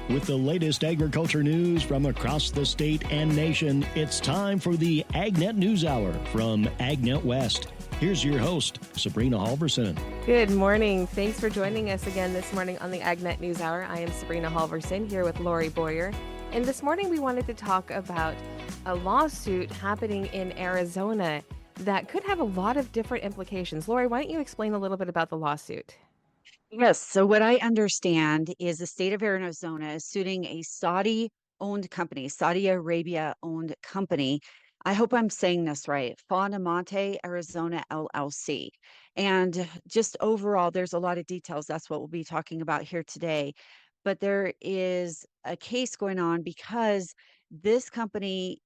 With the latest agriculture news from across the state and nation, it's time for the AgNet News Hour from AgNet West. Here's your host, Sabrina Halvorson. Good morning. Thanks for joining us again this morning on the AgNet News Hour. I am Sabrina Halvorson here with Lorrie Boyer. And this morning we wanted to talk about a lawsuit happening in Arizona that could have a lot of different implications. Lorrie, why don't you explain a little bit about the lawsuit? Yes. So what I understand is the state of Arizona is suing a Saudi-owned company, Saudi Arabia-owned company. I hope I'm saying this right. Fondamonte Arizona LLC. And just overall, there's a lot of details. That's what we'll be talking about here today. But there is a case going on because this company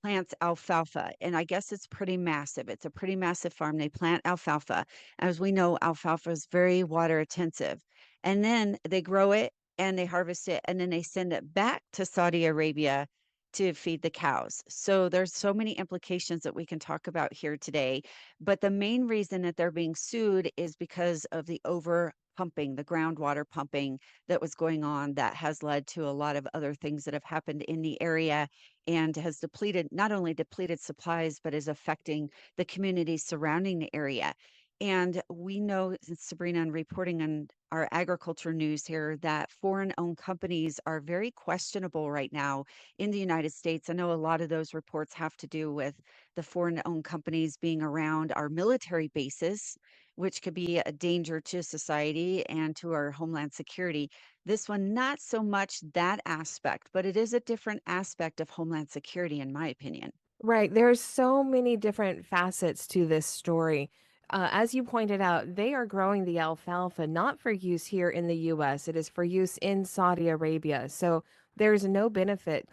plants alfalfa, and I guess it's pretty massive. It's a pretty massive farm. They plant alfalfa. As we know, alfalfa is very water intensive. And then they grow it and they harvest it and then they send it back to Saudi Arabia to feed the cows. So there's so many implications that we can talk about here today. But the main reason that they're being sued is because of the over pumping, the groundwater pumping that was going on that has led to a lot of other things that have happened in the area and has not only depleted supplies, but is affecting the communities surrounding the area. And we know, Sabrina, and reporting on our agriculture news here, that foreign-owned companies are very questionable right now in the United States. I know a lot of those reports have to do with the foreign-owned companies being around our military bases, which could be a danger to society and to our homeland security. This one, not so much that aspect, but it is a different aspect of homeland security, in my opinion. Right. There's so many different facets to this story. As you pointed out, they are growing the alfalfa not for use here in the U.S. It is for use in Saudi Arabia. So there's no benefit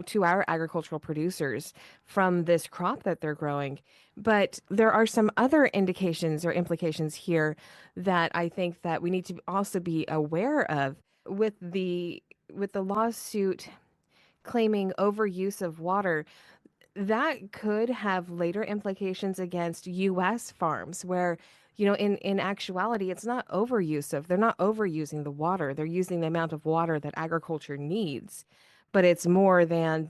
to our agricultural producers from this crop that they're growing. But there are some other indications or implications here that I think that we need to also be aware of with the lawsuit claiming overuse of water. That could have later implications against U.S. farms where, in actuality, it's not overuse of, they're not overusing the water. They're using the amount of water that agriculture needs, but it's more than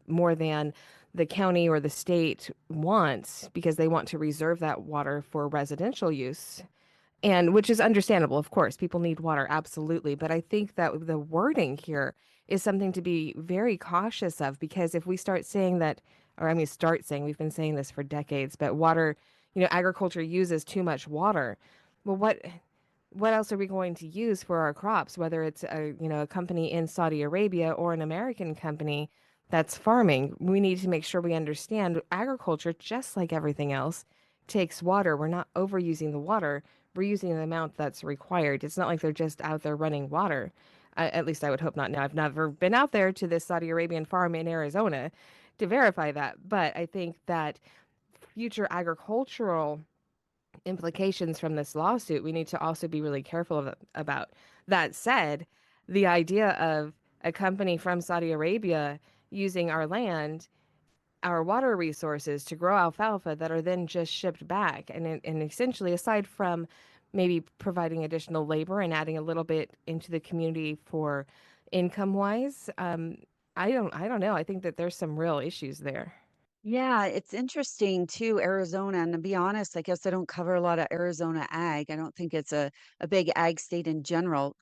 more than the county or the state wants because they want to reserve that water for residential use. And which is understandable, of course, people need water, absolutely. But I think that the wording here is something to be very cautious of because if we start saying that, or I mean, start saying, we've been saying this for decades, but water, agriculture uses too much water. Well, what else are we going to use for our crops, whether it's a company in Saudi Arabia or an American company that's farming? We need to make sure we understand agriculture, just like everything else, takes water. We're not overusing the water. We're using the amount that's required. It's not like they're just out there running water. At least I would hope not. Now, I've never been out there to this Saudi Arabian farm in Arizona to verify that. But I think that future agricultural implications from this lawsuit, we need to also be really careful about. That said, the idea of a company from Saudi Arabia using our land, our water resources to grow alfalfa that are then just shipped back. And essentially, aside from maybe providing additional labor and adding a little bit into the community for income wise, I don't know. I think that there's some real issues there. Yeah, it's interesting too, Arizona. And to be honest, I guess I don't cover a lot of Arizona ag. I don't think it's a big ag state in general.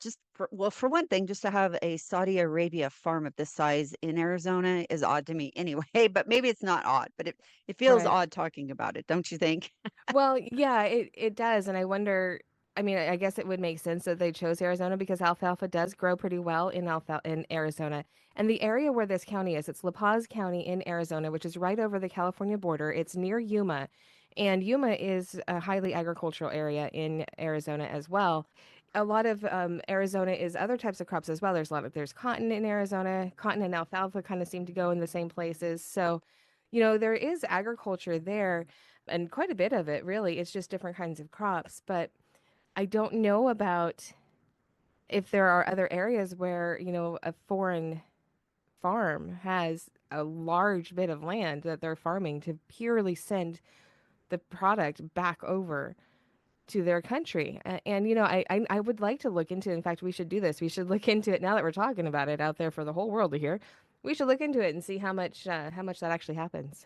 For one thing, just to have a Saudi Arabia farm of this size in Arizona is odd to me anyway, but maybe it's not odd, but it feels Right. odd talking about it, don't you think? Well, yeah, it does. And I wonder, I mean, I guess it would make sense that they chose Arizona because alfalfa does grow pretty well in Arizona. And the area where this county is, it's La Paz County in Arizona, which is right over the California border. It's near Yuma. And Yuma is a highly agricultural area in Arizona as well. A lot of Arizona is other types of crops as well. There's cotton in Arizona. Cotton and alfalfa kind of seem to go in the same places. So, there is agriculture there and quite a bit of it, really. It's just different kinds of crops. But I don't know about if there are other areas where, a foreign farm has a large bit of land that they're farming to purely send the product back over to their country. And you know, I would like to look into. In fact, we should do this. We should look into it now that we're talking about it out there for the whole world to hear. We should look into it and see how much that actually happens.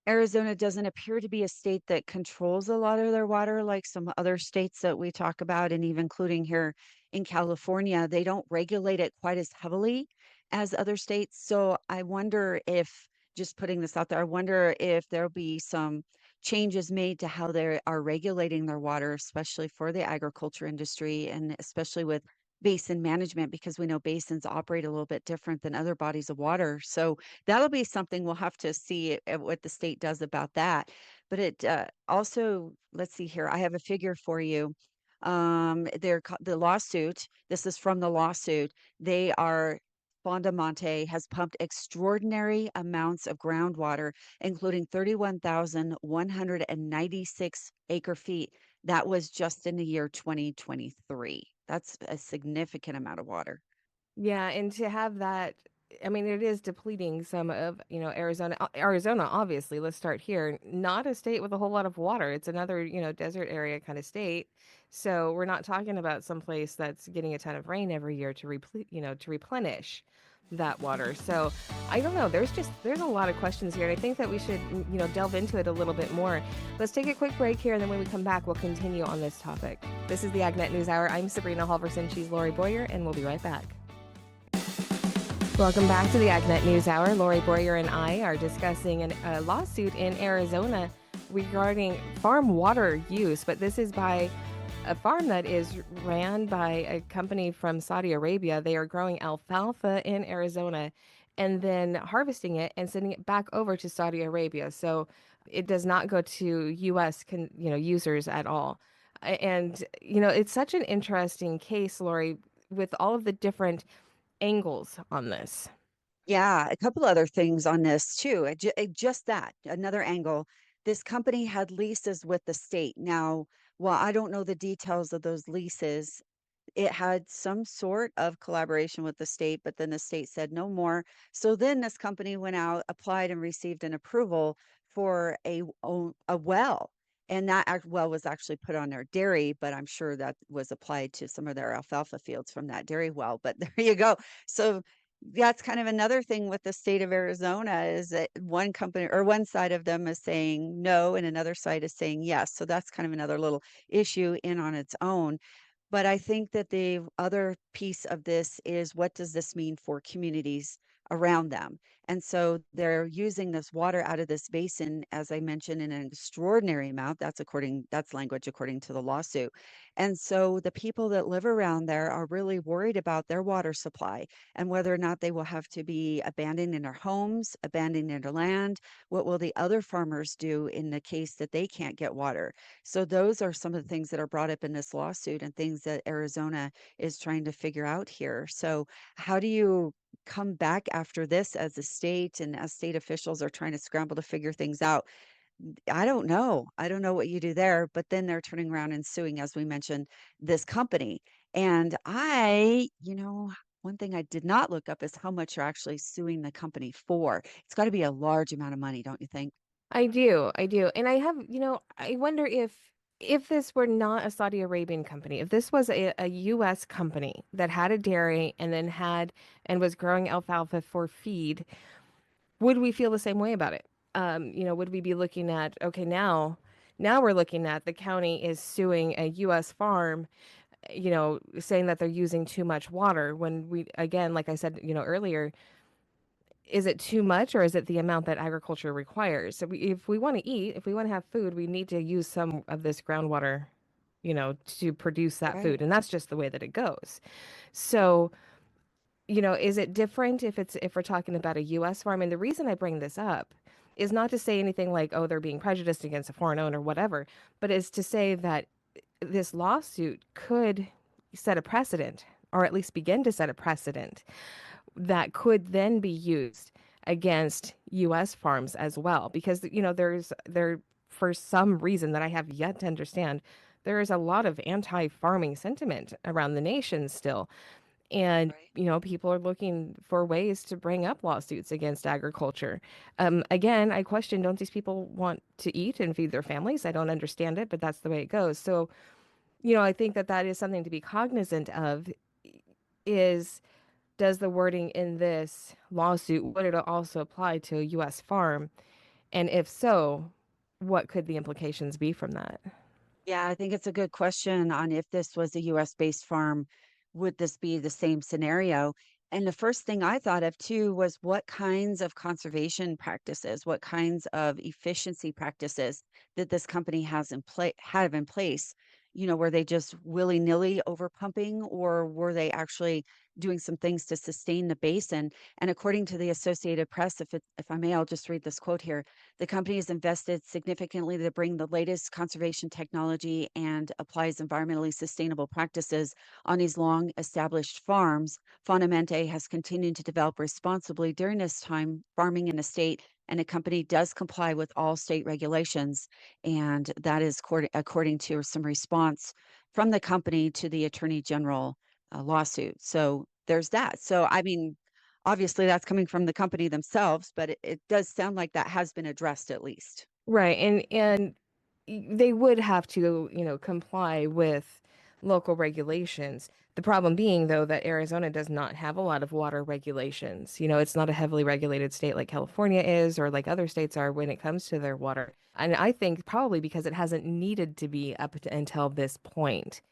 Arizona doesn't appear to be a state that controls a lot of their water like some other states that we talk about, and even including here in California. They don't regulate it quite as heavily as other states. So I wonder if, just putting this out there, I wonder if there'll be some changes made to how they are regulating their water, especially for the agriculture industry and especially with basin management, because we know basins operate a little bit different than other bodies of water. So that'll be something we'll have to see what the state does about that. But it also, let's see here, I have a figure for you. The lawsuit, this is from the lawsuit. They are Fondamonte has pumped extraordinary amounts of groundwater, including 31,196 acre feet. That was just in the year 2023. That's a significant amount of water. Yeah, and to have that, I mean, it is depleting some of, you know, Arizona. Arizona, obviously, let's start here. Not a state with a whole lot of water. It's another, you know, desert area kind of state. So we're not talking about some place that's getting a ton of rain every year to to replenish that water. So I don't know. There's a lot of questions here, and I think that we should, delve into it a little bit more. Let's take a quick break here, and then when we come back, we'll continue on this topic. This is the AgNet News Hour. I'm Sabrina Halvorson. She's Lorrie Boyer, and we'll be right back. Welcome back to the AgNet News Hour. Lorrie Boyer and I are discussing a lawsuit in Arizona regarding farm water use, but this is by a farm that is ran by a company from Saudi Arabia. They are growing alfalfa in Arizona and then harvesting it and sending it back over to Saudi Arabia. So it does not go to U.S. Users at all. And it's such an interesting case, Lorrie, with all of the different angles on this. Yeah, a couple other things on this too. Just that, another angle. This company had leases with the state. Now, while I don't know the details of those leases, it had some sort of collaboration with the state, but then the state said no more. So then this company went out, applied, and received an approval for a well. And that well was actually put on their dairy, but I'm sure that was applied to some of their alfalfa fields from that dairy well. But there you go. So that's kind of another thing with the state of Arizona, is that one company or one side of them is saying no and another side is saying yes. So that's kind of another little issue in on its own. But I think that the other piece of this is, what does this mean for communities around them? And so they're using this water out of this basin, as I mentioned, in an extraordinary amount. That's language according to the lawsuit. And so the people that live around there are really worried about their water supply and whether or not they will have to be abandoning their homes, abandoning their land. What will the other farmers do in the case that they can't get water? So those are some of the things that are brought up in this lawsuit and things that Arizona is trying to figure out here. So how do you come back after this as a state, and as state officials are trying to scramble to figure things out? I don't know. I don't know what you do there, but then they're turning around and suing, as we mentioned, this company. And one thing I did not look up is how much you're actually suing the company for. It's got to be a large amount of money, don't you think? I do. And I have, I wonder if this were not a Saudi Arabian company, if this was a US company that had a dairy and then had and was growing alfalfa for feed, would we feel the same way about it? Would we be looking at, okay, now we're looking at the county is suing a US farm, saying that they're using too much water when we, again, like I said, earlier, is it too much or is it the amount that agriculture requires? So if we want to eat, if we want to have food, we need to use some of this groundwater, to produce that Right. food. And that's just the way that it goes. So, is it different if we're talking about a US farm? And the reason I bring this up is not to say anything like, oh, they're being prejudiced against a foreign owner, whatever, but is to say that this lawsuit could set a precedent, or at least begin to set a precedent that could then be used against US farms as well, because there, for some reason that I have yet to understand, there is a lot of anti-farming sentiment around the nation still. And Right. people are looking for ways to bring up lawsuits against agriculture. Again, I question, don't these people want to eat and feed their families? I don't understand it, but that's the way it goes. So I think that that is something to be cognizant of is does the wording in this lawsuit, would it also apply to a U.S. farm? And if so, what could the implications be from that? Yeah, I think it's a good question on if this was a US based farm, would this be the same scenario? And the first thing I thought of too was what kinds of conservation practices, what kinds of efficiency practices that this company has have in place. Were they just willy-nilly over pumping, or were they actually doing some things to sustain the basin? And according to the Associated Press, if I may, I'll just read this quote here. The company has invested significantly to bring the latest conservation technology and applies environmentally sustainable practices on these long established farms. Fondamonte has continued to develop responsibly during this time farming in the state, and the company does comply with all state regulations. And that is according to some response from the company to the Attorney General lawsuit. So there's that. So, I mean, obviously that's coming from the company themselves, but it does sound like that has been addressed at least. Right. And they would have to, comply with local regulations. The problem being, though, that Arizona does not have a lot of water regulations. It's not a heavily regulated state like California is or like other states are when it comes to their water. And I think probably because it hasn't needed to be until this point.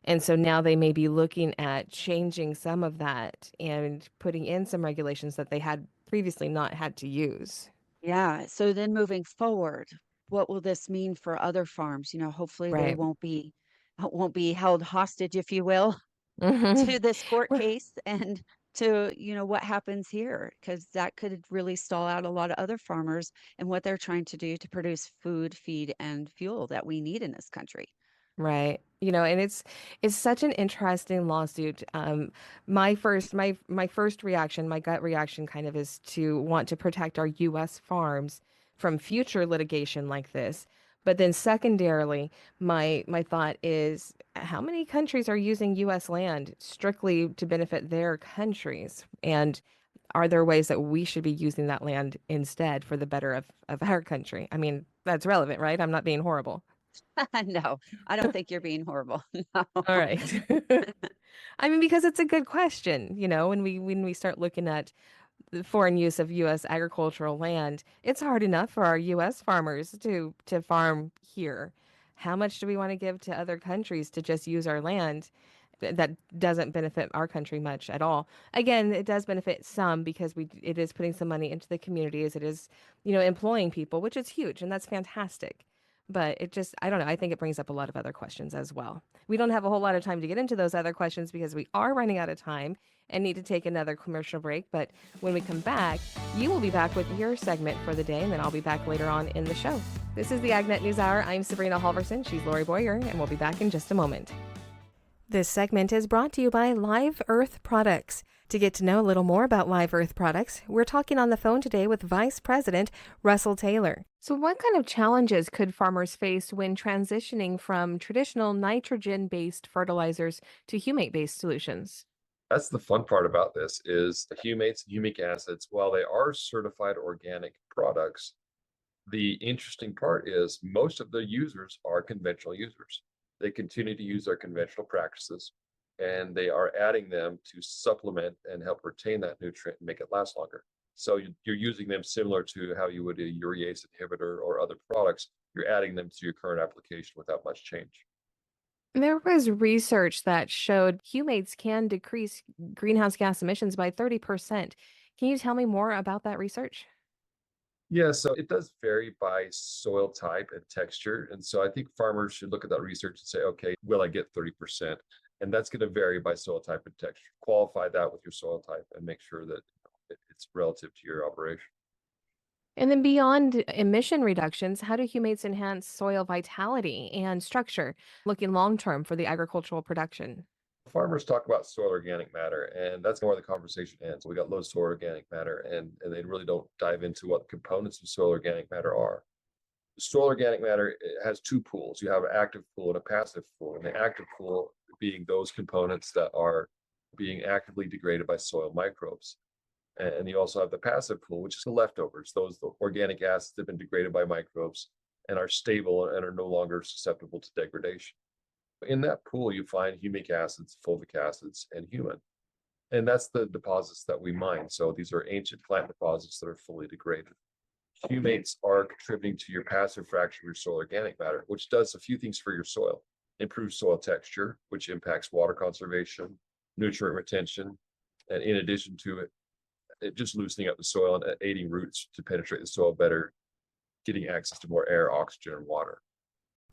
And so now they may be looking at changing some of that and putting in some regulations that they had previously not had to use. Yeah. So then moving forward, what will this mean for other farms? Hopefully they Right. won't be held hostage, if you will, Hmm. to this court case and to, what happens here, because that could really stall out a lot of other farmers and what they're trying to do to produce food, feed, and fuel that we need in this country. Right. And it's such an interesting lawsuit. My first reaction, my gut reaction kind of is to want to protect our US farms from future litigation like this. But then secondarily, my thought is how many countries are using US land strictly to benefit their countries? And are there ways that we should be using that land instead for the better of our country? I mean, that's relevant, right? I'm not being horrible. No, I don't think you're being horrible. No. All right. I mean, because it's a good question, when we start looking at the foreign use of U.S. agricultural land, it's hard enough for our U.S. farmers to farm here. How much do we want to give to other countries to just use our land that doesn't benefit our country much at all? Again, it does benefit some because it is putting some money into the communities. It is, employing people, which is huge, and that's fantastic. But it just, I don't know, I think it brings up a lot of other questions as well. We don't have a whole lot of time to get into those other questions because we are running out of time and need to take another commercial break. But when we come back, you will be back with your segment for the day, and then I'll be back later on in the show. This is the AgNet News Hour. I'm Sabrina Halvorson. She's Lorrie Boyer, and we'll be back in just a moment. This segment is brought to you by Live Earth Products. To get to know a little more about Live Earth Products, we're talking on the phone today with Vice President Russell Taylor. So what kind of challenges could farmers face when transitioning from traditional nitrogen-based fertilizers to humate-based solutions? That's the fun part about this is the humates and humic acids, while they are certified organic products, the interesting part is most of the users are conventional users. They continue to use their conventional practices, and they are adding them to supplement and help retain that nutrient and make it last longer. So you're using them similar to how you would a urease inhibitor or other products. You're adding them to your current application without much change. There was research that showed humates can decrease greenhouse gas emissions by 30%. Can you tell me more about that research? Yeah, so it does vary by soil type and texture. And so I think farmers should look at that research and say, okay, will I get 30%? And that's going to vary by soil type and texture. Qualify that with your soil type and make sure that it's relative to your operation. And then beyond emission reductions, how do humates enhance soil vitality and structure, looking long term for the agricultural production? Farmers talk about soil organic matter, and that's where the conversation ends. We got low soil organic matter, and they really don't dive into what the components of soil organic matter are. Soil organic matter has two pools. You have an active pool and a passive pool, and the active pool being those components that are being actively degraded by soil microbes. And you also have the passive pool, which is the leftovers, those the organic acids that have been degraded by microbes and are stable and are no longer susceptible to degradation. In that pool, you find humic acids, fulvic acids, and humin. And that's the deposits that we mine. So these are ancient plant deposits that are fully degraded. Humates are contributing to your passive fraction of your soil organic matter, which does a few things for your soil. Improves soil texture, which impacts water conservation, nutrient retention, and in addition to it just loosening up the soil and aiding roots to penetrate the soil better, getting access to more air, oxygen, and water.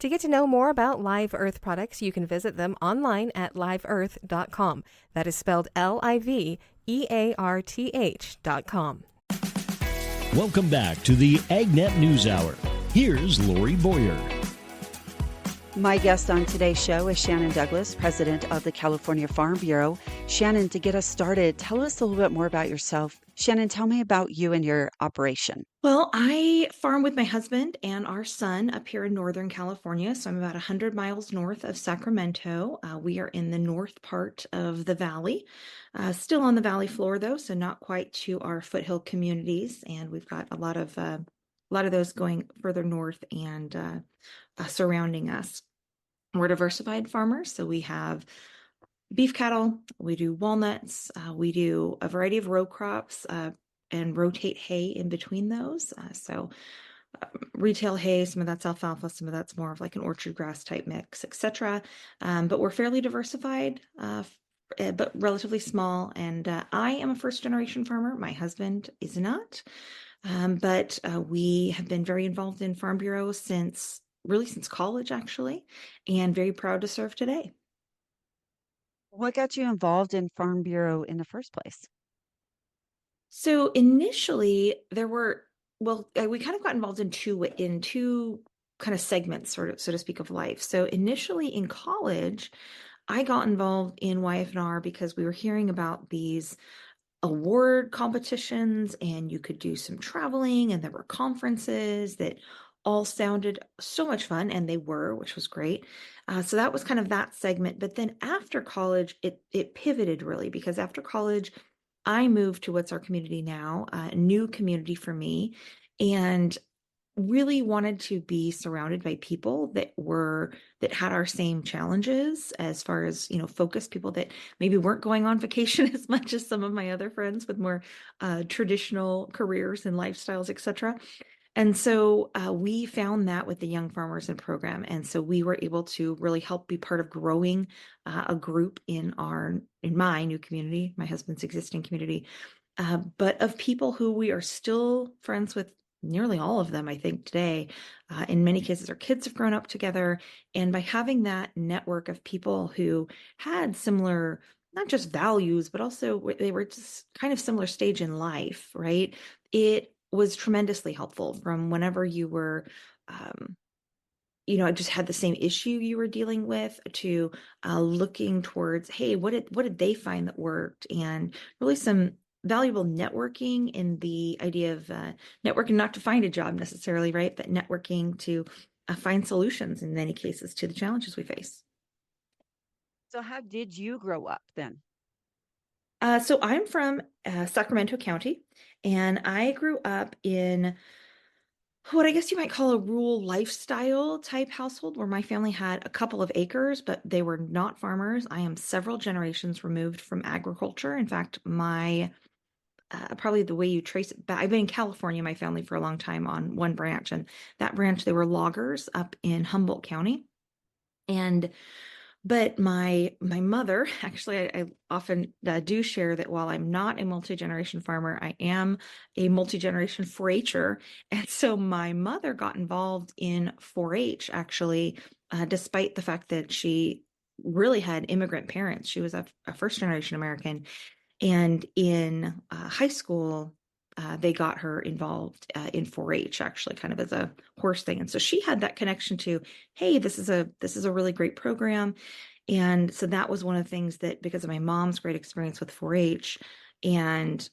To get to know more about Live Earth products, you can visit them online at liveearth.com. That is spelled LIVEARTH.com. Welcome back to the AgNet News Hour. Here's Lorrie Boyer. My guest on today's show is Shannon Douglas, president of the California Farm Bureau. Shannon, to get us started, tell us a little bit more about yourself. Shannon, tell me about you and your operation. Well, I farm with my husband and our son up here in Northern California. So I'm about 100 miles north of Sacramento. We are in the north part of the valley, still on the valley floor though, so not quite to our foothill communities. And we've got a lot of those going further north and surrounding us. We're diversified farmers, so we have beef cattle, we do walnuts, we do a variety of row crops, and rotate hay in between those. Retail hay, some of that's alfalfa, some of that's more of like an orchard grass type mix, etc. But we're fairly diversified, but relatively small. And I am a first generation farmer. My husband is not. But we have been very involved in Farm Bureau since college, actually, and very proud to serve today. What got you involved in Farm Bureau in the first place? So initially we kind of got involved in two kind of segments, sort of, so to speak, of life. So initially in college, I got involved in YF&R because we were hearing about these award competitions and you could do some traveling and there were conferences that all sounded so much fun, and they were, which was great. So that was kind of that segment. But then after college, it pivoted really, because after college, I moved to what's our community now, a new community for me, and really wanted to be surrounded by people that had our same challenges, as far as, focused people that maybe weren't going on vacation as much as some of my other friends with more traditional careers and lifestyles, etc. And so we found that with the Young Farmers and program. And so we were able to really help be part of growing a group in my new community, my husband's existing community, but of people who we are still friends with, nearly all of them, I think, today. In many cases, our kids have grown up together. And by having that network of people who had similar, not just values, but also they were just kind of similar stage in life, right? It was tremendously helpful from whenever you were, just had the same issue you were dealing with, to looking towards, hey, what did they find that worked? And really some valuable networking in the idea of networking, not to find a job necessarily, right? But networking to find solutions in many cases to the challenges we face. So how did you grow up then? So I'm from Sacramento County, and I grew up in what I guess you might call a rural lifestyle type household, where my family had a couple of acres, but they were not farmers. I am several generations removed from agriculture. In fact, my probably the way you trace it back, I've been in California, my family, for a long time on one branch, and that branch, they were loggers up in Humboldt County. But my mother, actually, I often do share that while I'm not a multi-generation farmer, I am a multi-generation 4-H'er. And so my mother got involved in 4-H, actually, despite the fact that she really had immigrant parents. She was a first-generation American. And in high school, they got her involved in 4-H, actually, kind of as a horse thing. And so she had that connection to, hey, this is a really great program. And so that was one of the things that, because of my mom's great experience with 4-H, and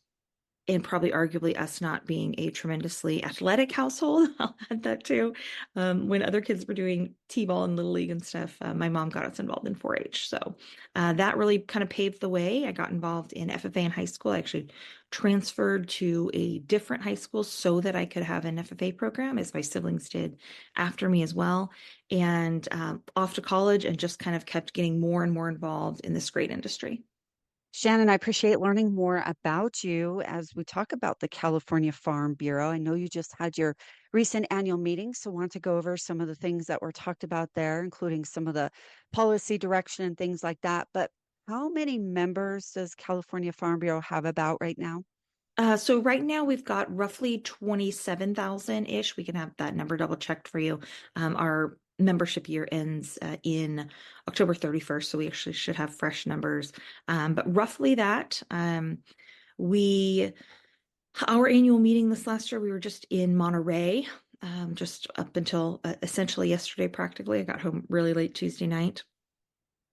and probably arguably us not being a tremendously athletic household. I'll add that too. When other kids were doing T-ball and Little League and stuff, my mom got us involved in 4-H. So that really kind of paved the way. I got involved in FFA in high school. I actually transferred to a different high school so that I could have an FFA program, as my siblings did after me as well. And off to college, and just kind of kept getting more and more involved in this great industry. Shannon, I appreciate learning more about you as we talk about the California Farm Bureau. I know you just had your recent annual meeting, so I want to go over some of the things that were talked about there, including some of the policy direction and things like that. But how many members does California Farm Bureau have about right now? So right now we've got roughly 27,000-ish. We can have that number double checked for you. Our membership year ends in October 31st, so we actually should have fresh numbers. But roughly that. Our annual meeting this last year, we were just in Monterey, just up until essentially yesterday, practically. I got home really late Tuesday night.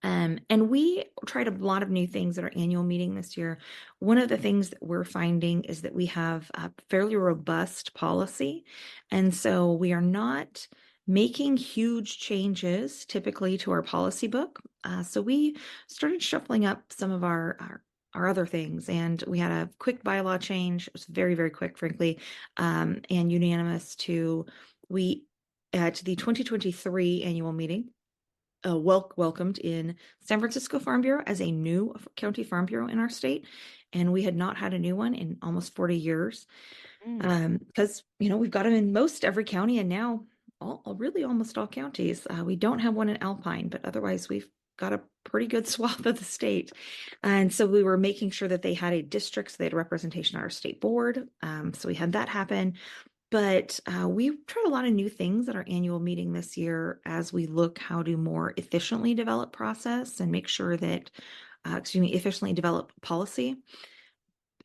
And we tried a lot of new things at our annual meeting this year. One of the things that we're finding is that we have a fairly robust policy. And so we are not making huge changes typically to our policy book. So we started shuffling up some of our other things. And we had a quick bylaw change. It was very, very quick, frankly, and unanimous to the 2023 annual meeting. Welcomed in San Francisco Farm Bureau as a new county farm bureau in our state. And we had not had a new one in almost 40 years. Because, we've got them in most every county, and now really almost all counties. We don't have one in Alpine, but otherwise we've got a pretty good swath of the state. And so we were making sure that they had a district, so they had representation on our state board. So we had that happen. But we tried a lot of new things at our annual meeting this year as we look how to more efficiently develop process and make sure that, efficiently develop policy,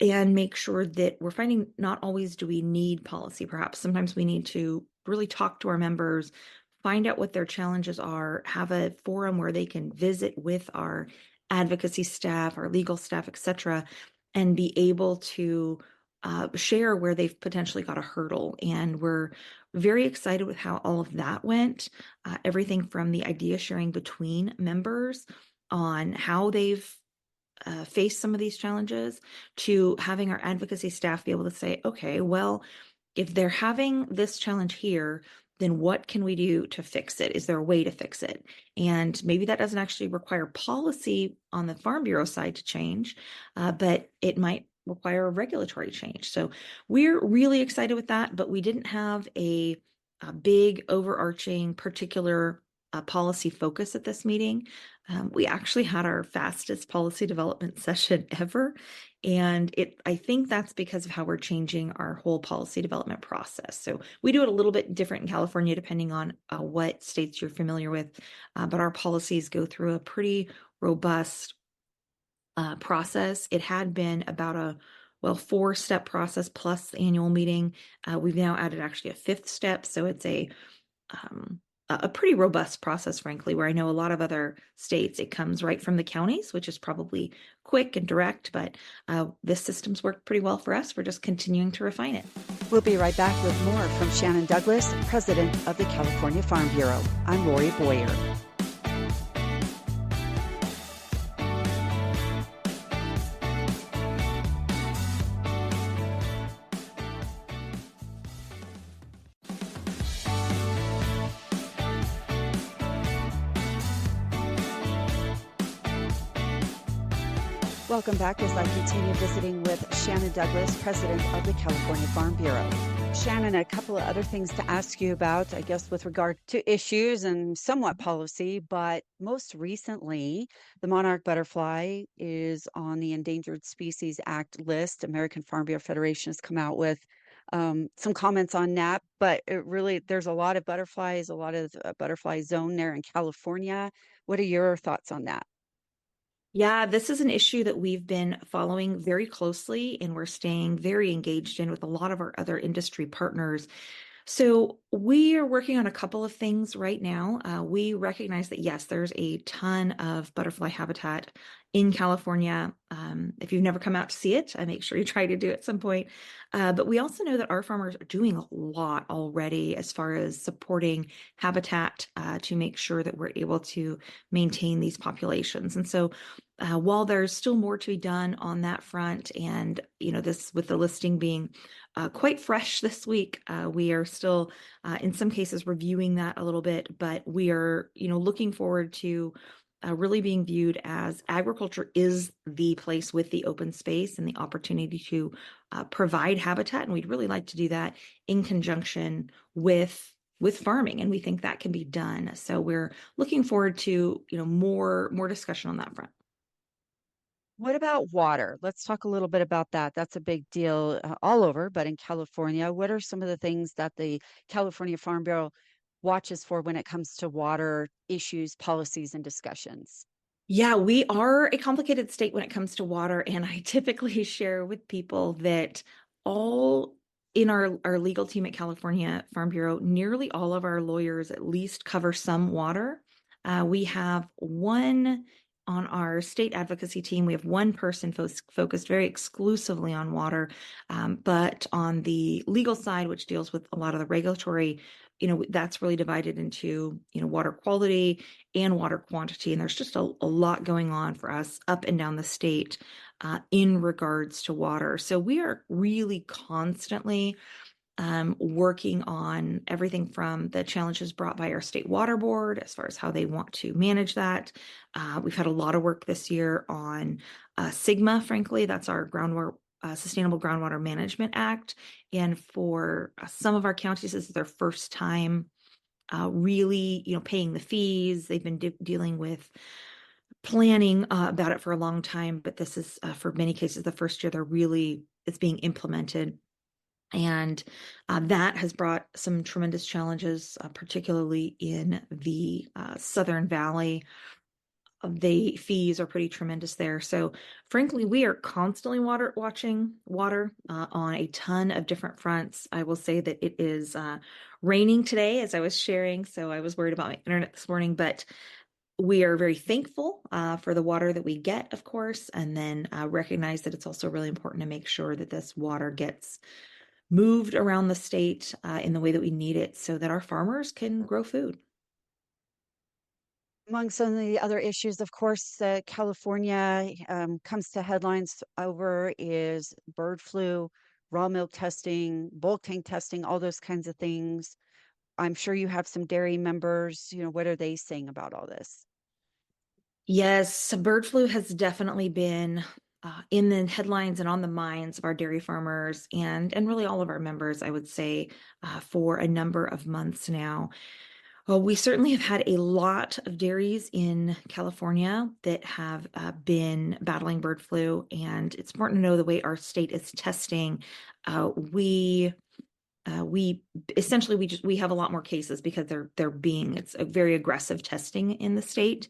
and make sure that we're finding not always do we need policy. Perhaps sometimes we need to really talk to our members, find out what their challenges are, have a forum where they can visit with our advocacy staff, our legal staff, etc., and be able to share where they've potentially got a hurdle. And we're very excited with how all of that went. Everything from the idea sharing between members on how they've faced some of these challenges, to having our advocacy staff be able to say, okay, well, if they're having this challenge here, then what can we do to fix it? Is there a way to fix it? And maybe that doesn't actually require policy on the Farm Bureau side to change, but it might require a regulatory change. So we're really excited with that, but we didn't have a big overarching particular policy focus at this meeting. We actually had our fastest policy development session ever. And I think that's because of how we're changing our whole policy development process. So we do it a little bit different in California, depending on what states you're familiar with. But our policies go through a pretty robust process. It had been about a 4-step process plus the annual meeting. We've now added actually a 5th step. So it's a pretty robust process, frankly, where I know a lot of other states, it comes right from the counties, which is probably quick and direct, but this system's worked pretty well for us. We're just continuing to refine it. We'll be right back with more from Shannon Douglas, President of the California Farm Bureau. I'm Lorrie Boyer. Welcome back as I continue visiting with Shannon Douglas, President of the California Farm Bureau. Shannon, a couple of other things to ask you about, I guess, with regard to issues and somewhat policy, but most recently, the monarch butterfly is on the Endangered Species Act list. American Farm Bureau Federation has come out with some comments on that, but there's a lot of butterflies, a lot of butterfly zone there in California. What are your thoughts on that? Yeah, this is an issue that we've been following very closely, and we're staying very engaged in with a lot of our other industry partners. So we are working on a couple of things right now. We recognize that, yes, there's a ton of butterfly habitat in California. If you've never come out to see it, I make sure you try to do it at some point. But we also know that our farmers are doing a lot already as far as supporting habitat to make sure that we're able to maintain these populations. And so while there's still more to be done on that front, and this with the listing being quite fresh this week, we are still in some cases reviewing that a little bit, but we are looking forward to really being viewed as agriculture is the place with the open space and the opportunity to provide habitat, and we'd really like to do that in conjunction with farming, and we think that can be done. So we're looking forward to more discussion on that front. What about water? Let's talk a little bit about that. That's a big deal all over, but in California, what are some of the things that the California Farm Bureau watches for when it comes to water issues, policies, and discussions? Yeah, we are a complicated state when it comes to water, and I typically share with people that all in our legal team at California Farm Bureau, nearly all of our lawyers at least cover some water. We have one on our state advocacy team. We have one person focused very exclusively on water, but on the legal side, which deals with a lot of the regulatory, that's really divided into water quality and water quantity. And there's just a lot going on for us up and down the state in regards to water. So we are really constantly working on everything from the challenges brought by our state water board as far as how they want to manage that. We've had a lot of work this year on SGMA, frankly, that's our groundwater. Sustainable Groundwater Management Act. And for some of our counties, this is their first time really, paying the fees. They've been dealing with planning about it for a long time, but this is for many cases the first year it's being implemented. And that has brought some tremendous challenges, particularly in the Southern Valley. The fees are pretty tremendous there. So frankly, we are constantly watching water on a ton of different fronts. I will say that it is raining today, as I was sharing, so I was worried about my internet this morning, but we are very thankful for the water that we get, of course, and then recognize that it's also really important to make sure that this water gets moved around the state in the way that we need it so that our farmers can grow food. Among some of the other issues, of course, that California comes to headlines over is bird flu, raw milk testing, bulk tank testing, all those kinds of things. I'm sure you have some dairy members. What are they saying about all this? Yes, bird flu has definitely been in the headlines and on the minds of our dairy farmers and really all of our members, I would say, for a number of months now. Well, we certainly have had a lot of dairies in California that have been battling bird flu, and it's important to know the way our state is testing. We essentially we have a lot more cases because it's a very aggressive testing in the state,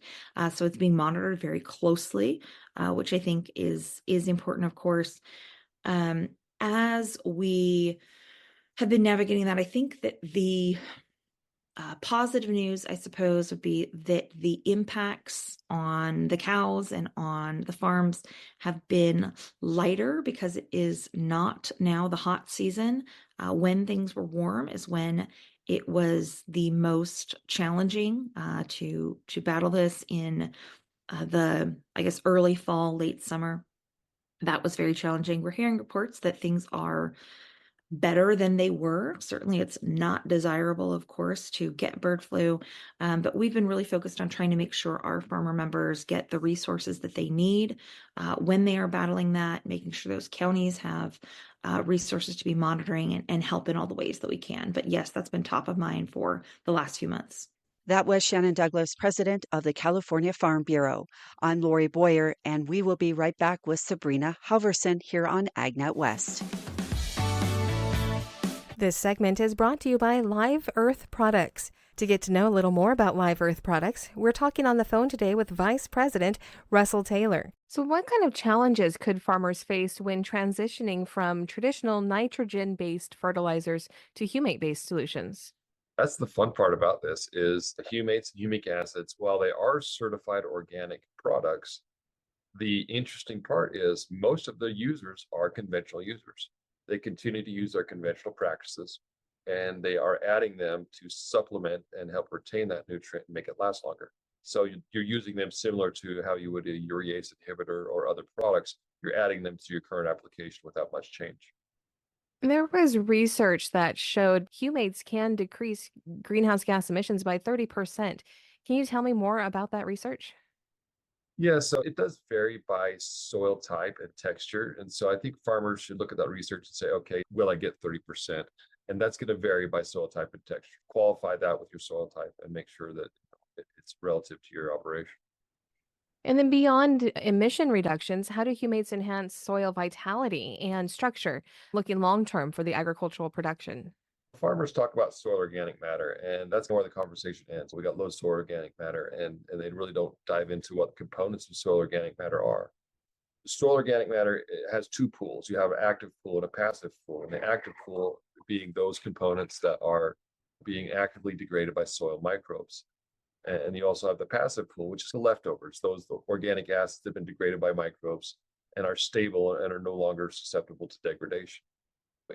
so it's being monitored very closely, which I think is important, of course. As we have been navigating that, I think that the positive news, I suppose, would be that the impacts on the cows and on the farms have been lighter because it is not now the hot season. When things were warm is when it was the most challenging to battle this in the, I guess, early fall, late summer. That was very challenging. We're hearing reports that things are better than they were. Certainly, it's not desirable, of course, to get bird flu, but we've been really focused on trying to make sure our farmer members get the resources that they need when they are battling that, making sure those counties have resources to be monitoring and help in all the ways that we can. But yes, that's been top of mind for the last few months. That was Shannon Douglas, president of the California Farm Bureau. I'm Lorrie Boyer, and we will be right back with Sabrina Halvorson here on AgNet West. This segment is brought to you by Live Earth Products. To get to know a little more about Live Earth products, we're talking on the phone today with Vice President Russell Taylor. So, what kind of challenges could farmers face when transitioning from traditional nitrogen-based fertilizers to humate-based solutions? That's the fun part about this is the humates and humic acids, while they are certified organic products, the interesting part is most of the users are conventional users. They continue to use their conventional practices and they are adding them to supplement and help retain that nutrient and make it last longer. So you're using them similar to how you would a urease inhibitor or other products. You're adding them to your current application without much change. There was research that showed humates can decrease greenhouse gas emissions by 30%. Can you tell me more about that research? Yeah, so it does vary by soil type and texture. And so I think farmers should look at that research and say, okay, will I get 30%? And that's going to vary by soil type and texture. Qualify that with your soil type and make sure that it's relative to your operation. And then beyond emission reductions, how do humates enhance soil vitality and structure, looking long term for the agricultural production? Farmers talk about soil organic matter, and that's where the conversation ends. We got low soil organic matter, and they really don't dive into what the components of soil organic matter are. Soil organic matter has two pools. You have an active pool and a passive pool, and the active pool being those components that are being actively degraded by soil microbes. And you also have the passive pool, which is the leftovers, those the organic acids that have been degraded by microbes and are stable and are no longer susceptible to degradation.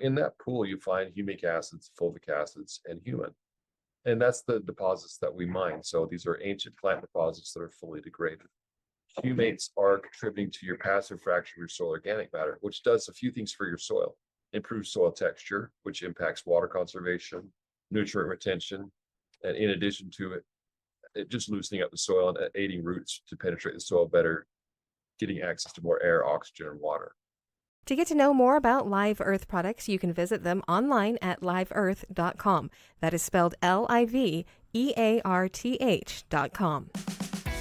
In that pool, you find humic acids, fulvic acids, and humin. And that's the deposits that we mine. So these are ancient plant deposits that are fully degraded. Humates are contributing to your passive fraction of your soil organic matter, which does a few things for your soil. Improves soil texture, which impacts water conservation, nutrient retention, and in addition to it just loosening up the soil and aiding roots to penetrate the soil better, getting access to more air, oxygen, and water. To get to know more about Live Earth products, you can visit them online at liveearth.com. That is spelled LIVEARTH.com.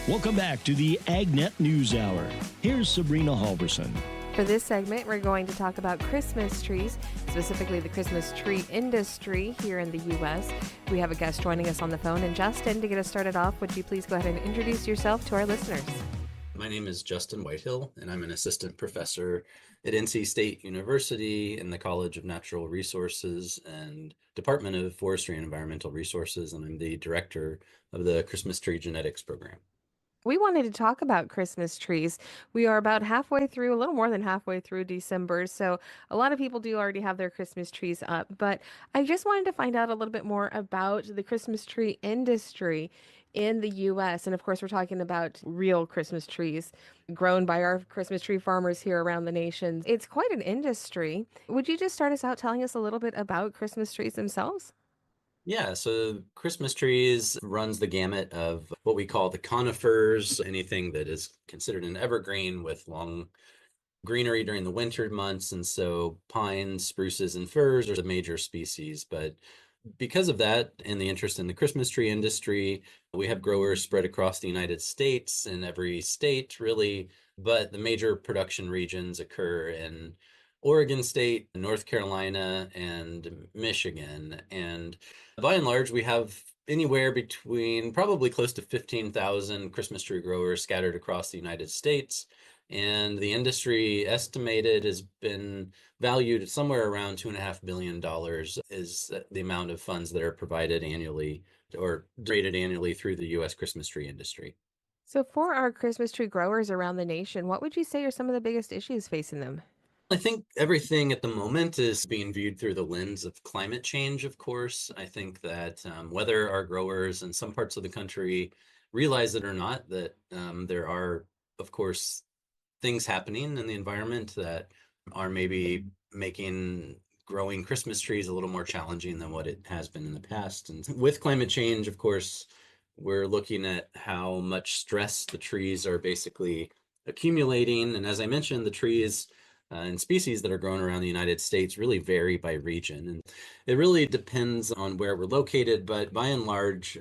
Welcome back to the AgNet News Hour. Here's Sabrina Halvorson. For this segment, we're going to talk about Christmas trees, specifically the Christmas tree industry here in the U.S. We have a guest joining us on the phone. And Justin, to get us started off, would you please go ahead and introduce yourself to our listeners? My name is Justin Whitehill, and I'm an assistant professor at NC State University in the College of Natural Resources and Department of Forestry and Environmental Resources, and I'm the director of the Christmas Tree Genetics Program. We wanted to talk about Christmas trees. We are about halfway through, a little more than halfway through December, so a lot of people do already have their Christmas trees up. But I just wanted to find out a little bit more about the Christmas tree industry in the U.S. And of course, we're talking about real Christmas trees grown by our Christmas tree farmers here around the nation. It's quite an industry. Would you just start us out telling us a little bit about Christmas trees themselves? Yeah, so Christmas trees runs the gamut of what we call the conifers, anything that is considered an evergreen with long greenery during the winter months. And so pines, spruces, and firs are the major species. But because of that and the interest in the Christmas tree industry, we have growers spread across the United States in every state, really. But the major production regions occur in Oregon State, North Carolina, and Michigan. And by and large, we have anywhere between probably close to 15,000 Christmas tree growers scattered across the United States. And the industry estimated has been valued somewhere around $2.5 billion is the amount of funds that are provided annually or rated annually through the U.S. Christmas tree industry. So, for our Christmas tree growers around the nation, what would you say are some of the biggest issues facing them? I think everything at the moment is being viewed through the lens of climate change, of course. I think that whether our growers in some parts of the country realize it or not, that there are, of course, things happening in the environment that are maybe making growing Christmas trees a little more challenging than what it has been in the past. And with climate change, of course, we're looking at how much stress the trees are basically accumulating. And as I mentioned, the trees and species that are grown around the United States really vary by region. And it really depends on where we're located, but by and large,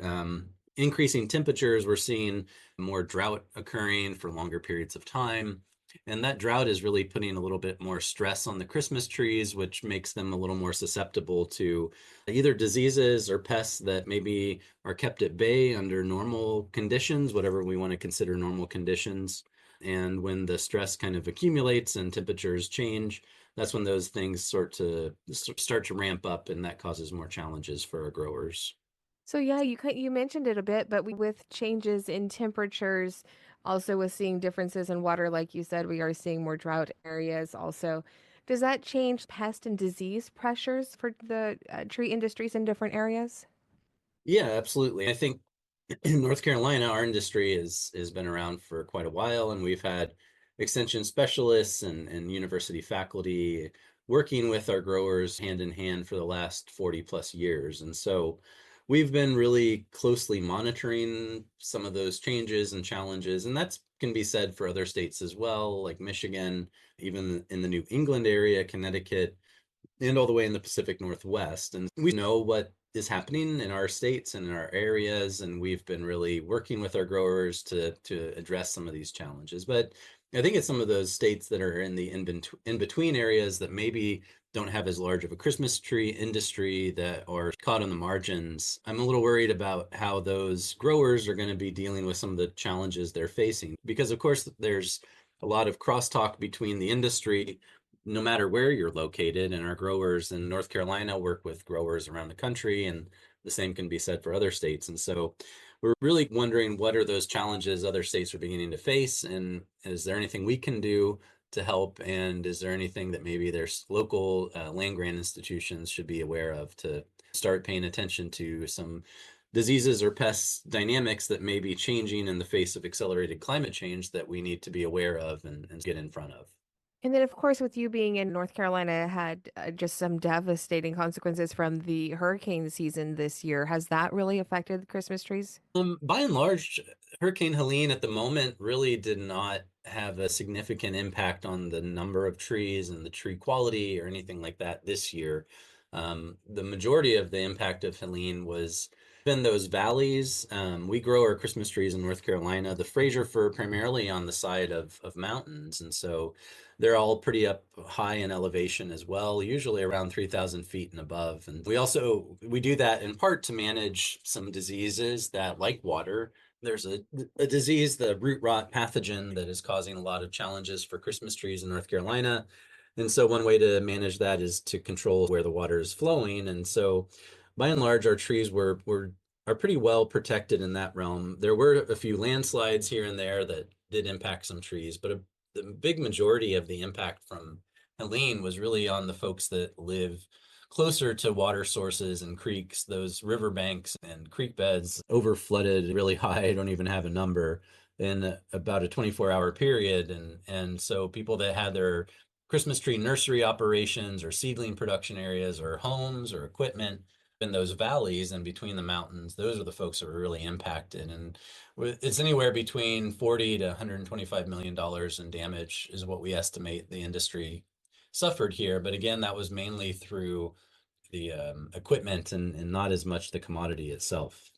increasing temperatures, we're seeing more drought occurring for longer periods of time. And that drought is really putting a little bit more stress on the Christmas trees, which makes them a little more susceptible to either diseases or pests that maybe are kept at bay under normal conditions, whatever we want to consider normal conditions. And when the stress kind of accumulates and temperatures change, that's when those things start to ramp up, and that causes more challenges for our growers. So yeah, you mentioned it a bit, but with changes in temperatures, also with seeing differences in water, like you said, we are seeing more drought areas also. Does that change pest and disease pressures for the tree industries in different areas? Yeah, absolutely. I think in North Carolina, our industry has been around for quite a while, and we've had extension specialists and university faculty working with our growers hand in hand for the last 40 plus years. And so we've been really closely monitoring some of those changes and challenges, and that can be said for other states as well, like Michigan, even in the New England area, Connecticut, and all the way in the Pacific Northwest. And we know what is happening in our states and in our areas, and we've been really working with our growers to address some of these challenges. But I think it's some of those states that are in the in between areas that maybe don't have as large of a Christmas tree industry, that are caught on the margins. I'm a little worried about how those growers are going to be dealing with some of the challenges they're facing, because of course there's a lot of crosstalk between the industry no matter where you're located, and our growers in North Carolina work with growers around the country, and the same can be said for other states. And so we're really wondering, what are those challenges other states are beginning to face, and is there anything we can do to help, and is there anything that maybe their local land grant institutions should be aware of to start paying attention to some diseases or pest dynamics that may be changing in the face of accelerated climate change that we need to be aware of and get in front of. And then, of course, with you being in North Carolina, had just some devastating consequences from the hurricane season this year. Has that really affected the Christmas trees? By and large, Hurricane Helene at the moment really did not have a significant impact on the number of trees and the tree quality or anything like that this year. The majority of the impact of Helene was in those valleys. We grow our Christmas trees in North Carolina, the Fraser fir primarily on the side of mountains. And so they're all pretty up high in elevation as well, usually around 3,000 feet and above. And we do that in part to manage some diseases that, like water, there's a disease, the root rot pathogen, that is causing a lot of challenges for Christmas trees in North Carolina. And so one way to manage that is to control where the water is flowing. And so by and large, our trees are pretty well protected in that realm. There were a few landslides here and there that did impact some trees, but the big majority of the impact from Helene was really on the folks that live closer to water sources and creeks. Those riverbanks and creek beds over flooded really high. I don't even have a number, in about a 24-hour period. And so people that had their Christmas tree nursery operations or seedling production areas or homes or equipment in those valleys and between the mountains, those are the folks that were really impacted. And it's anywhere between 40 to $125 million in damage is what we estimate the industry suffered here. But again, that was mainly through the equipment and not as much the commodity itself.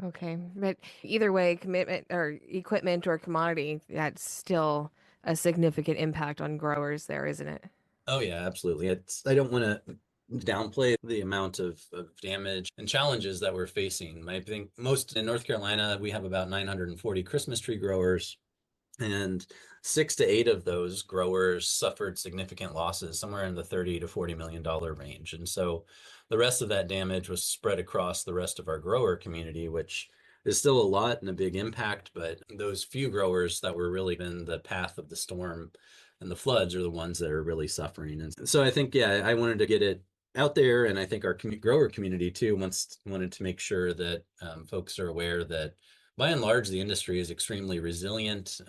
Okay, but either way, commitment or equipment or commodity, that's still a significant impact on growers there, isn't it? Oh yeah, absolutely. I don't want to downplay the amount of damage and challenges that we're facing. I think most in North Carolina, we have about 940 Christmas tree growers, and 6 to 8 of those growers suffered significant losses, somewhere in the $30 to $40 million range. And so the rest of that damage was spread across the rest of our grower community, which is still a lot and a big impact. But those few growers that were really in the path of the storm and the floods are the ones that are really suffering. And so I think, yeah, I wanted to get it out there, and I think our grower community too wanted to make sure that folks are aware that by and large, the industry is extremely resilient,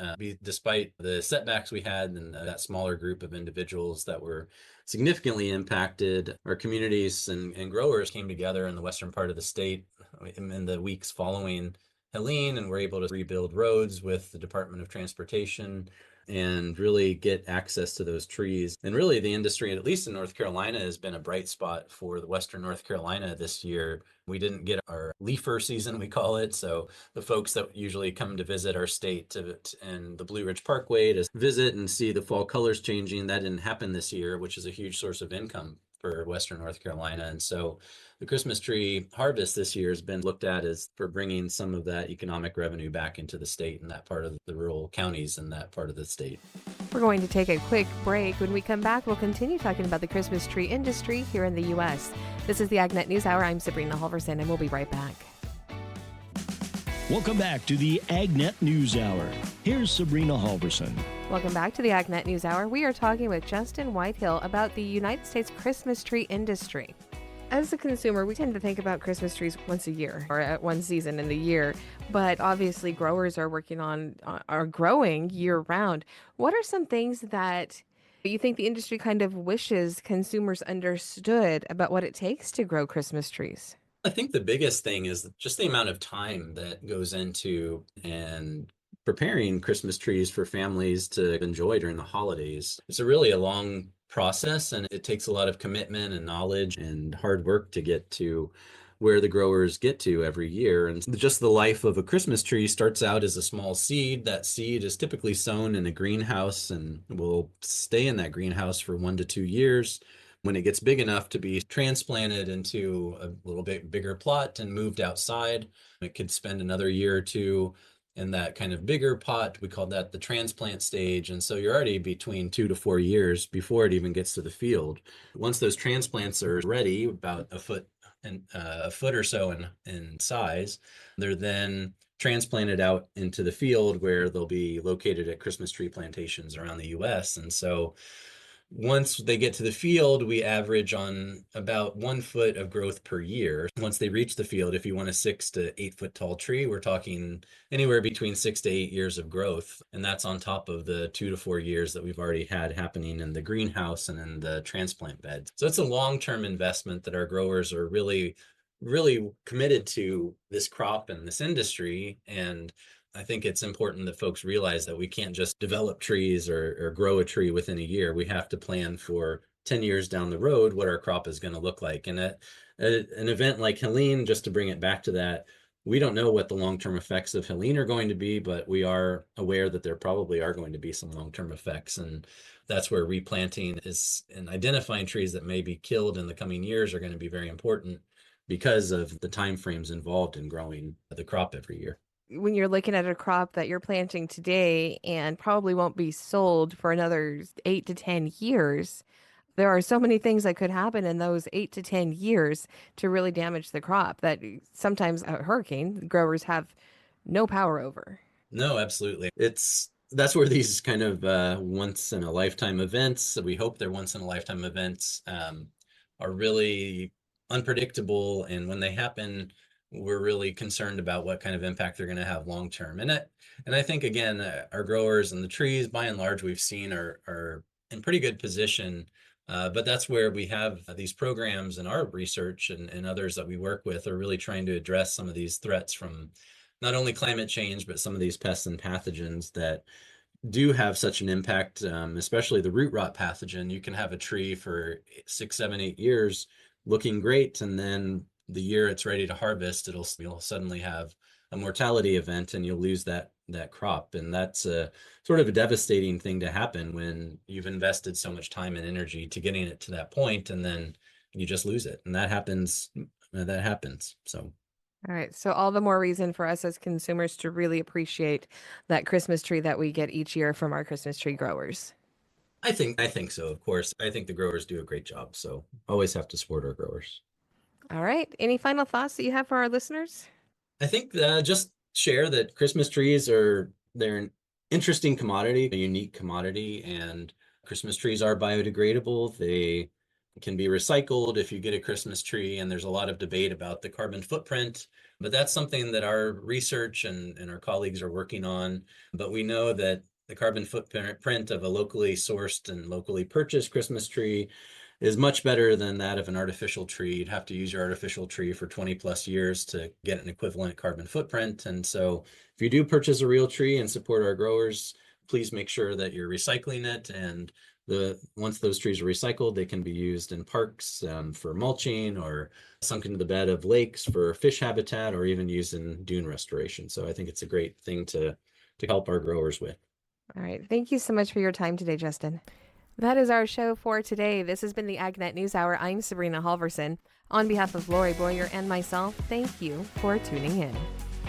despite the setbacks we had and that smaller group of individuals that were significantly impacted. Our communities and growers came together in the western part of the state in the weeks following Helene, and were able to rebuild roads with the Department of Transportation and really get access to those trees. And really the industry, at least in North Carolina, has been a bright spot for the Western North Carolina this year. We didn't get our leafer season, we call it. So the folks that usually come to visit our state and the Blue Ridge Parkway to visit and see the fall colors changing, that didn't happen this year, which is a huge source of income for Western North Carolina. And so the Christmas tree harvest this year has been looked at as for bringing some of that economic revenue back into the state and that part of the rural counties in that part of the state. We're going to take a quick break. When we come back, we'll continue talking about the Christmas tree industry here in the U.S. This is the AgNet News Hour. I'm Sabrina Halvorson, and we'll be right back. Welcome back to the AgNet News Hour. Here's Sabrina Halvorson. Welcome back to the AgNet News Hour. We are talking with Justin Whitehill about the United States Christmas tree industry. As a consumer, we tend to think about Christmas trees once a year or at one season in the year, but obviously growers are growing year round. What are some things that you think the industry kind of wishes consumers understood about what it takes to grow Christmas trees? I think the biggest thing is just the amount of time that goes into and preparing Christmas trees for families to enjoy during the holidays. It's a long process, and it takes a lot of commitment and knowledge and hard work to get to where the growers get to every year. And just the life of a Christmas tree starts out as a small seed. That seed is typically sown in a greenhouse and will stay in that greenhouse for 1 to 2 years. When it gets big enough to be transplanted into a little bit bigger plot and moved outside, it could spend another year or two in that kind of bigger pot. We call that the transplant stage. And so you're already between 2 to 4 years before it even gets to the field. Once those transplants are ready, about a foot or so in size, they're then transplanted out into the field where they'll be located at Christmas tree plantations around the US. And so once they get to the field, we average on about 1 foot of growth per year. Once they reach the field, if you want a 6 to 8 foot tall tree, we're talking anywhere between 6 to 8 years of growth. And that's on top of the 2 to 4 years that we've already had happening in the greenhouse and in the transplant beds. So it's a long-term investment that our growers are really committed to this crop and this industry. And I think it's important that folks realize that we can't just develop trees or grow a tree within a year. We have to plan for 10 years down the road what our crop is going to look like. And at an event like Helene, just to bring it back to that, we don't know what the long-term effects of Helene are going to be, but we are aware that there probably are going to be some long-term effects. And that's where replanting and identifying trees that may be killed in the coming years are going to be very important because of the timeframes involved in growing the crop every year. When you're looking at a crop that you're planting today and probably won't be sold for another 8 to 10 years, there are so many things that could happen in those 8 to 10 years to really damage the crop that sometimes a hurricane growers have no power over. No, absolutely. That's where these kind of once in a lifetime events, we hope they're once in a lifetime events, are really unpredictable. And when they happen, we're really concerned about what kind of impact they're going to have long term. And I think, again, our growers and the trees, by and large, we've seen are in pretty good position. But that's where we have these programs in our research and others that we work with are really trying to address some of these threats from not only climate change, but some of these pests and pathogens that do have such an impact, especially the root rot pathogen. You can have a tree for 6, 7, 8 years looking great, and then the year it's ready to harvest, you'll suddenly have a mortality event and you'll lose that crop. And that's a sort of a devastating thing to happen when you've invested so much time and energy to getting it to that point, and then you just lose it. And that happens. So. All right. So all the more reason for us as consumers to really appreciate that Christmas tree that we get each year from our Christmas tree growers. I think so. Of course, I think the growers do a great job. So always have to support our growers. All right. Any final thoughts that you have for our listeners? I think just share that Christmas trees they're an interesting commodity, a unique commodity, and Christmas trees are biodegradable. They can be recycled if you get a Christmas tree, and there's a lot of debate about the carbon footprint, but that's something that our research and our colleagues are working on. But we know that the carbon footprint of a locally sourced and locally purchased Christmas tree is much better than that of an artificial tree. You'd have to use your artificial tree for 20 plus years to get an equivalent carbon footprint. And so if you do purchase a real tree and support our growers, please make sure that you're recycling it. And once those trees are recycled, they can be used in parks for mulching, or sunk into the bed of lakes for fish habitat, or even used in dune restoration. So I think it's a great thing to help our growers with. All right. Thank you so much for your time today, Justin. That is our show for today. This has been the AgNet News Hour. I'm Sabrina Halvorson. On behalf of Lorrie Boyer and myself, thank you for tuning in.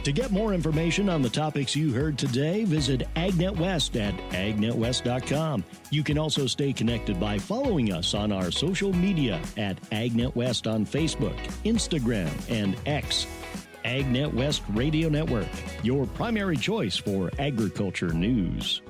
To get more information on the topics you heard today, visit AgNet West at agnetwest.com. You can also stay connected by following us on our social media at AgNet West on Facebook, Instagram, and X. AgNet West Radio Network, your primary choice for agriculture news.